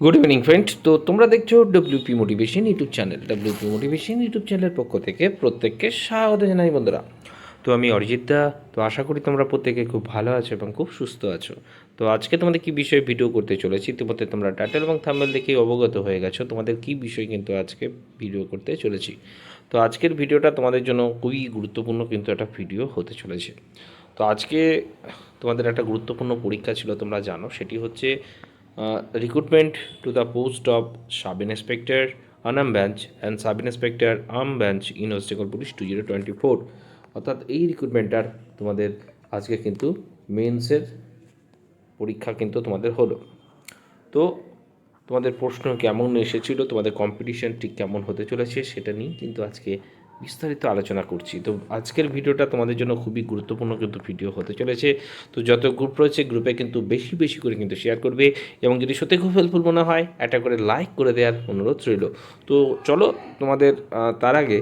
Good evening friend. তো তোমরা দেখছো WP motivation YouTube channel. WP motivation YouTube চ্যানেলের পক্ষ থেকে প্রত্যেককে স্বাগত জানাই বন্ধুরা। তো আমি অরিজিৎ দা। তো আশা করি তোমরা প্রত্যেকে খুব ভালো আছো এবং খুব সুস্থ আছো। তো আজকে তোমাদের কী বিষয়ে ভিডিও করতে চলেছি, ইতিমধ্যে তোমরা টাইটেল এবং থাম্বনেল দেখেই অবগত হয়ে গেছো তোমাদের কী বিষয় কিন্তু আজকে ভিডিও করতে চলেছি। তো আজকের ভিডিওটা তোমাদের জন্য খুবই গুরুত্বপূর্ণ কিন্তু একটা ভিডিও হতে চলেছে। তো আজকে তোমাদের একটা গুরুত্বপূর্ণ পরীক্ষা ছিল, তোমরা জানো, সেটি হচ্ছে recruitment to the post of sub inspector Anam bench and sub inspector arm bench in West Bengal police 2024। অর্থাৎ এই রিক্রুটমেন্টটার তোমাদের আজকে কিন্তু মেন্সের পরীক্ষা কিন্তু তোমাদের হলো। তো তোমাদের প্রশ্ন কেমন এসেছিল, তোমাদের কম্পিটিশন ঠিক কেমন হতে চলেছে সেটা নিয়ে কিন্তু আজকে বিস্তারিত আলোচনা করছি। তো আজকের ভিডিওটা তোমাদের জন্য খুবই গুরুত্বপূর্ণ কিন্তু ভিডিও হতে চলেছে। তো যত গ্রুপ রয়েছে গ্রুপে কিন্তু বেশি বেশি করে কিন্তু শেয়ার করবে, এবং যদি সত্যি খুব হেল্পফুল মনে হয় একটা করে লাইক করে দেওয়ার অনুরোধ রইল। তো চলো তোমাদের তার আগে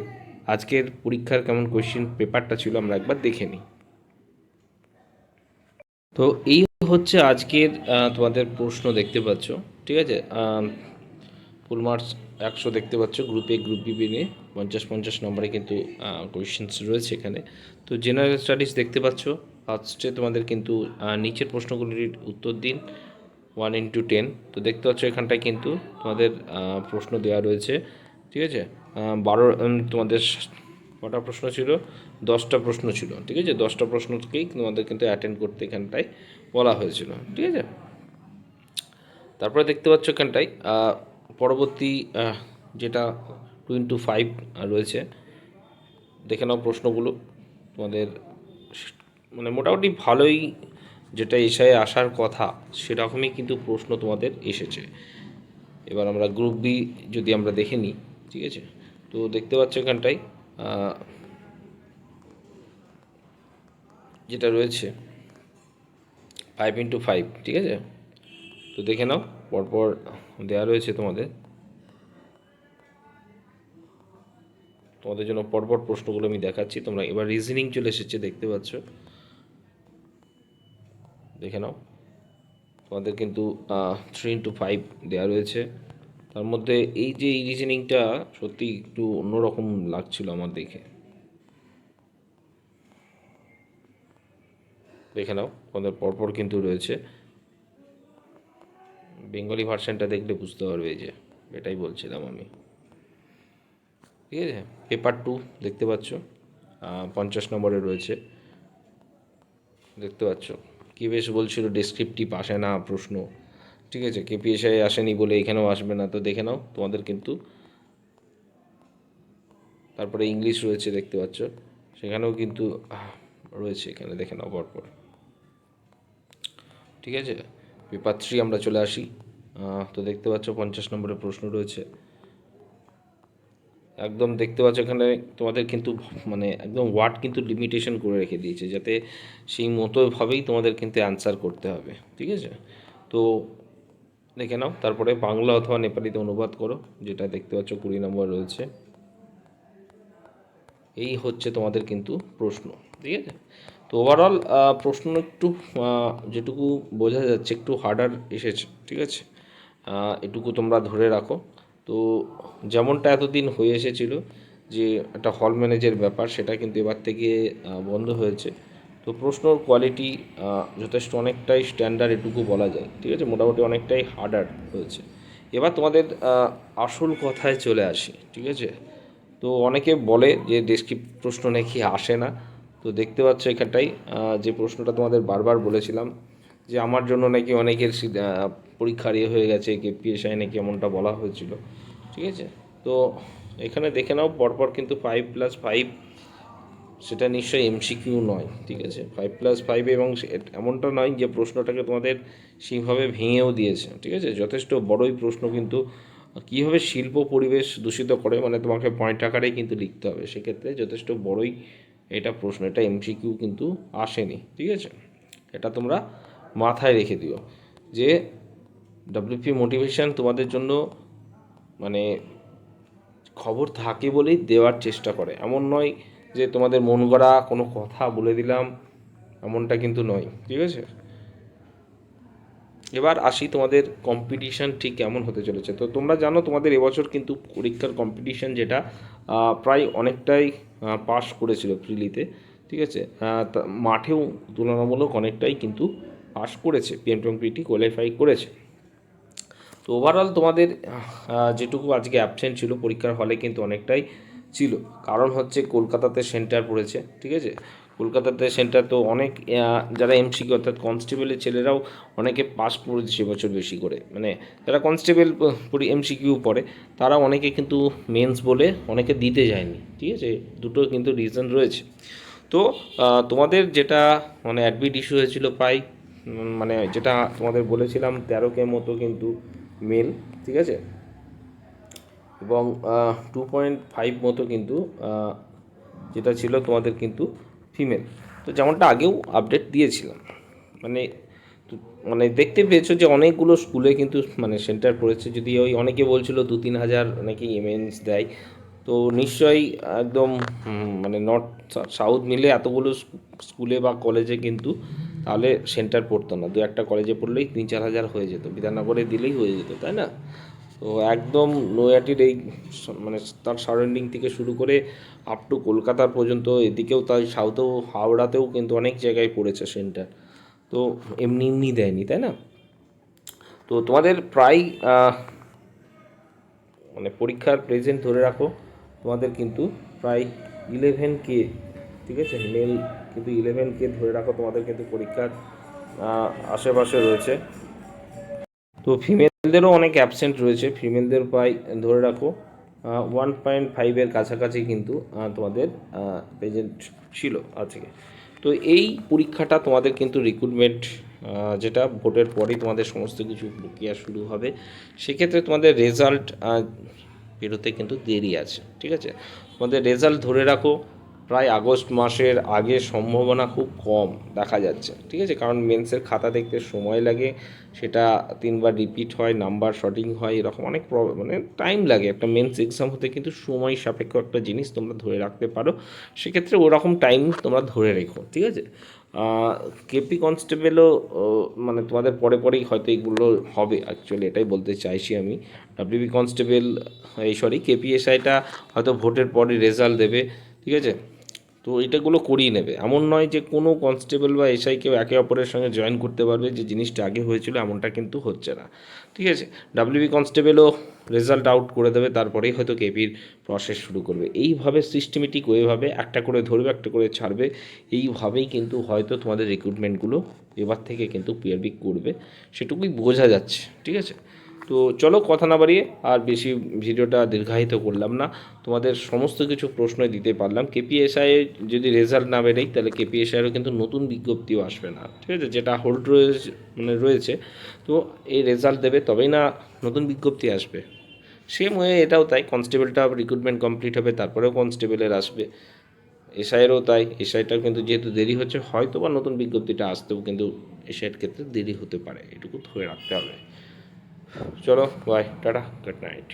আজকের পরীক্ষার কেমন কোয়েশ্চেন পেপারটা ছিল আমরা একবার দেখে নিই। তো এই হচ্ছে আজকের তোমাদের প্রশ্ন দেখতে পাচ্ছ, ঠিক আছে। ফুল মার্কস 100 দেখতে পাচ্ছ, গ্রুপে গ্রুপ বি নিয়ে 50 নম্বরে কিন্তু কোয়েশ্চেন্স রয়েছে এখানে। তো জেনারেল স্টাডিজ দেখতে পাচ্ছ, ফার্স্টে তোমাদের কিন্তু নিচের প্রশ্নগুলির উত্তর দিন 1 into 10। তো দেখতে পাচ্ছ এখানটায় কিন্তু তোমাদের প্রশ্ন দেওয়া রয়েছে, ঠিক আছে। 12 তোমাদের কটা প্রশ্ন ছিল, 10টা প্রশ্ন ছিল, ঠিক আছে। 10টা প্রশ্নকেই তোমাদের কিন্তু অ্যাটেন্ড করতে এখানটায় বলা হয়েছিল, ঠিক আছে। তারপরে দেখতে পাচ্ছ এখানটায় পরবর্তী যেটা 2 into 5 রয়েছে, দেখে নাও প্রশ্নগুলো তোমাদের মানে মোটামুটি ভালোই, যেটা এসে আসার কথা সেরকমই কিন্তু প্রশ্ন তোমাদের এসেছে। এবার আমরা গ্রুপ বি যদি আমরা দেখে নিই, ঠিক আছে। তো দেখতে পাচ্ছ এখানটায় যেটা রয়েছে 5 into 5, ঠিক আছে। তো দেখে নাও, পরপর দেওয়া রয়েছে তোমাদের জন্য পরপর প্রশ্নগুলো আমি দেখাচ্ছি। তোমরা এবার রিজনিং চলে এসেছে, দেখতে পাচ্ছ, দেখে নাও। তোমাদের কিন্তু 3 into 5 দেওয়া রয়েছে। তার মধ্যে এই রিজনিংটা সত্যি একটু অন্যরকম লাগছিল আমার দেখে, দেখে নাও। তোমাদের পরপর কিন্তু রয়েছে, বেঙ্গলি ভার্সানটা দেখলে বুঝতে পারবে যে এটাই বলছিলাম আমি, ঠিক আছে। পেপার 2 দেখতে পাচ্ছ, 50 নম্বরে রয়েছে, দেখতে পাচ্ছ। কি বেশ বলছিল ডেসক্রিপটিভ আসে না প্রশ্ন, ঠিক আছে, কেপিএসআই আসেনি বলে এখানেও আসবে না। তো দেখে নাও তোমাদের কিন্তু তারপরে ইংলিশ রয়েছে, দেখতে পাচ্ছ, সেখানেও কিন্তু রয়েছে, এখানে দেখে নাও পরপর, ঠিক আছে। পেপার 3 আমরা চলে আসি। তো দেখতে পাচ্ছ 50 নম্বরের প্রশ্ন রয়েছে, একদম দেখতে পাচ্ছ এখানে তোমাদের কিন্তু মানে একদম ওয়ার্ড কিন্তু লিমিটেশন করে রেখে দিয়েছে, যাতে সেই মতোভাবেই তোমাদের কিন্তু অ্যান্সার করতে হবে, ঠিক আছে। তো দেখে নাও, তারপরে বাংলা অথবা নেপালিতে অনুবাদ করো, যেটা দেখতে পাচ্ছ 20 নম্বর রয়েছে। এই হচ্ছে তোমাদের কিন্তু প্রশ্ন, ঠিক আছে। তো ওভারঅল প্রশ্ন একটু যেটুকু বোঝা যাচ্ছে একটু হার্ডার এসেছে, ঠিক আছে। এটুকু তোমরা ধরে রাখো। তো যেমনটা এতদিন হয়ে এসেছিলো যে একটা হল ম্যানেজের ব্যাপার, সেটা কিন্তু এবার থেকে বন্ধ হয়েছে। তো প্রশ্নর কোয়ালিটি যথেষ্ট অনেকটাই স্ট্যান্ডার্ড, এটুকু বলা যায়, ঠিক আছে। মোটামুটি অনেকটাই হার্ডার হয়েছে। এবার তোমাদের আসল কথায় চলে আসি, ঠিক আছে। তো অনেকে বলে যে ডেসক্রিপ্ট প্রশ্ন নাকি আসে না। তো দেখতে পাচ্ছ এখানটাই যে প্রশ্নটা তোমাদের বারবার বলেছিলাম যে আমার জন্য নাকি অনেকের পরীক্ষার ইয়ে হয়ে গেছে, কেপিএসআই নাকি এমনটা বলা হয়েছিল, ঠিক আছে। তো এখানে দেখে নাও পরপর কিন্তু 5+5 সেটা নিশ্চয়ই এমসিকিউ নয়, ঠিক আছে। 5+5 এবং এমনটা নয় যে প্রশ্নটাকে তোমাদের সেইভাবে ভেঙেও দিয়েছে, ঠিক আছে। যথেষ্ট বড়ই প্রশ্ন কিন্তু, কীভাবে শিল্প পরিবেশ দূষিত করে, মানে তোমাকে পয়েন্ট আকারেই কিন্তু লিখতে হবে, সেক্ষেত্রে যথেষ্ট বড়ই এটা প্রশ্ন, এটা এমসিকিউ কিন্তু আসেনি, ঠিক আছে। এটা তোমরা মাথায় রেখে দিও যে ডব্লিউপি মোটিভেশন তোমাদের জন্য মানে খবর থাকে বলেই দেওয়ার চেষ্টা করে, এমন নয় যে তোমাদের মন গড়া কোনো কথা বলে দিলাম, এমনটা কিন্তু নয়, ঠিক আছে। এবার আসি তোমাদের কম্পিটিশান ঠিক কেমন হতে চলেছে। তো তোমরা জানো তোমাদের এবছর কিন্তু পরীক্ষার কম্পিটিশান যেটা প্রায় অনেকটাই পাস করেছিল প্রিলিতে, ঠিক আছে। মাঠেও তুলনামূলক অনেকটাই কিন্তু পাস করেছে, পিএমপিটি কোয়ালিফাই করেছে। তো ওভারঅল তোমাদের যেটুকু আজকে অ্যাবসেন্ট ছিল পরীক্ষার হলে কিন্তু অনেকটাই ছিল, কারণ হচ্ছে কলকাতাতে সেন্টার পড়েছে, ঠিক আছে। কলকাতাতে সেন্টার তো অনেক যারা এমসিকিউ অর্থাৎ কনস্টেবলের ছেলেরাও অনেকে পাস করেছে এবছর বেশি করে, মানে যারা কনস্টেবল এমসিকিউ পড়ে তারা অনেকে কিন্তু মেন্স বলে অনেকে দিতে যায়নি, ঠিক আছে। দুটো কিন্তু রিজন রয়েছে। তো তোমাদের যেটা মানে অ্যাডমিট ইস্যু হয়েছিল প্রায় মানে যেটা তোমাদের বলেছিলাম 13K মতো কিন্তু মেল, ঠিক আছে, এবং 2.5 মতো কিন্তু যেটা ছিল তোমাদের কিন্তু ফিমেল। তো যেমনটা আগেও আপডেট দিয়েছিলাম, মানে মানে দেখতে পেয়েছো যে অনেকগুলো স্কুলে কিন্তু মানে সেন্টার পড়েছে, যদি ওই অনেকে বলছিল 2-3 হাজার নাকি এমএনস দেয়, তো নিশ্চয়ই একদম মানে নর্থ সাউথ মিলে এতগুলো স্কুলে বা কলেজে কিন্তু তাহলে সেন্টার পড়তো না, 2-1টা কলেজে পড়লেই 3-4 হাজার হয়ে যেত, বিধাননগরে দিলেই হয়ে যেত, তাই না। তো একদম নৈহাটির এই মানে তার সারাউন্ডিং থেকে শুরু করে আপ টু কলকাতার পর্যন্ত, এদিকেও তাই সাউথেও হাওড়াতেও কিন্তু অনেক জায়গায় পড়েছে সেন্টার। তো এমনি এমনি দেয়নি, তাই না। তো তোমাদের প্রায় মানে পরীক্ষার প্রেজেন্ট ধরে রাখো তোমাদের কিন্তু প্রায় 11K, ঠিক আছে, মেল কিন্তু 11K ধরে রাখো তোমাদের কিন্তু পরীক্ষার আশেপাশে রয়েছে। তো ফিমেলদেরও অনেক অ্যাবসেন্ট রয়েছে, ফিমেলদের প্রায় ধরে রাখো 1.5-এর কাছাকাছি কিন্তু তোমাদের প্রেজেন্ট ছিল আজকে। তো এই পরীক্ষাটা তোমাদের কিন্তু রিক্রুটমেন্ট যেটা ভোটের পরেই তোমাদের সমস্ত কিছু প্রক্রিয়া শুরু হবে, সেক্ষেত্রে তোমাদের রেজাল্ট বেরোতে কিন্তু দেরি আছে, ঠিক আছে। তোমাদের রেজাল্ট ধরে রাখো প্রায় আগস্ট মাসের আগে সম্ভাবনা খুব কম দেখা যাচ্ছে, ঠিক আছে, কারণ মেন্সের খাতা দেখতে সময় লাগে, সেটা 3বার রিপিট হয়, নাম্বার শর্টিং হয়, এরকম অনেক মানে টাইম লাগে। একটা মেন্স এক্সাম হতে কিন্তু সময় সাপেক্ষ একটা জিনিস তোমরা ধরে রাখতে পারো, সেক্ষেত্রে ওরকম টাইম তোমরা ধরে রেখো, ঠিক আছে। কেপি কনস্টেবলও মানে তোমাদের পরে পরেই হয়তো এগুলো হবে, অ্যাকচুয়ালি এটাই বলতে চাইছি আমি। ডাব্লিউবি কনস্টেবল এই সরি কেপিএসআইটা হয়তো ভোটের পরে রেজাল্ট দেবে, ঠিক আছে। তো এটাগুলো করিয়ে নেবে, এমন নয় যে কোনো কনস্টেবল বা এসআই কেউ একে অপরের সঙ্গে জয়েন করতে পারবে, যে জিনিসটা আগে হয়েছিল এমনটা কিন্তু হচ্ছে না, ঠিক আছে। ডাব্লিউবি কনস্টেবলও রেজাল্ট আউট করে দেবে, তারপরেই হয়তো কেপির প্রসেস শুরু করবে। এইভাবে সিস্টেমেটিক ওয়েভাবে একটা করে ধরবে, একটা করে ছাড়বে, এইভাবেই কিন্তু হয়তো তোমাদের রিক্রুটমেন্টগুলো এবার থেকে কিন্তু পিআরবি করবে, সেটুকুই বোঝা যাচ্ছে, ঠিক আছে। তো চলো কথা না বাড়িয়ে আর বেশি ভিডিওটা দীর্ঘায়িত করলাম না, তোমাদের সমস্ত কিছু প্রশ্নই দিতে পারলাম। কেপিএসআই যদি রেজাল্ট না বেরোয় তাহলে কেপিএসআইয়েরও কিন্তু নতুন বিজ্ঞপ্তিও আসবে না, ঠিক আছে, যেটা হোল্ড রয়েছে মানে রয়েছে। তো এই রেজাল্ট দেবে তবেই না নতুন বিজ্ঞপ্তি আসবে। সেম হয়ে এটাও তাই, কনস্টেবলটা রিক্রুটমেন্ট কমপ্লিট হবে তারপরেও কনস্টেবলের আসবে, এসআইয়েরও তাই। এসআইটাও কিন্তু যেহেতু দেরি হচ্ছে, হয়তো বা নতুন বিজ্ঞপ্তিটা আসতেও কিন্তু এসআইয়ের ক্ষেত্রে দেরি হতে পারে, এটুকু ধরে রাখতে হবে। চলো বাই, টাটা, গুড নাইট।